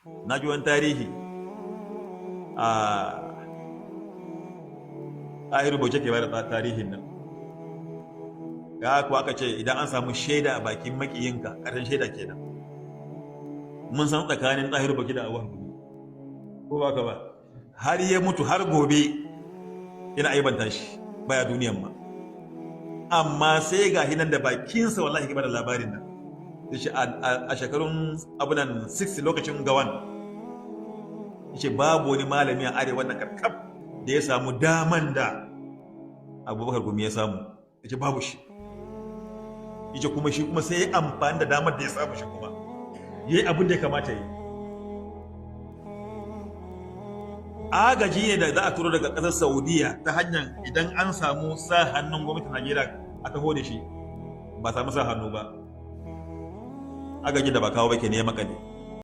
na ji wani tarihi a rubuce ke bada tarihin nan ga kuwa aka ce idan an samu shaida a bakin makiyinka ƙarshen shaida kenan. Mun san tsakanin Tahir Baki da Abu Hakuri ko ba ka ba, har ya mutu har gobe yana aibanta shi baya duniyan ma, amma sai ga hinan da bakinsa wallahi ke bada labarin nan da shi a shekarun abunan 60 lokacin gawan yace babu wani malami a arewa na karkab da ya samu daman da Abubakar Gumi ya samu, yace babu shi, yace kuma shi kuma sai ya amfani da damar da ya samu shi kuma yayi abin da ya kamata yi. Agaji ne da za a turo daga ƙasar Saudiya ta hanyar idan an samu sa hannun gwamnatin Najeriya a taho da shi, ba samu sa hannu ba, agaji da ba kawo ba ke ne ya makale.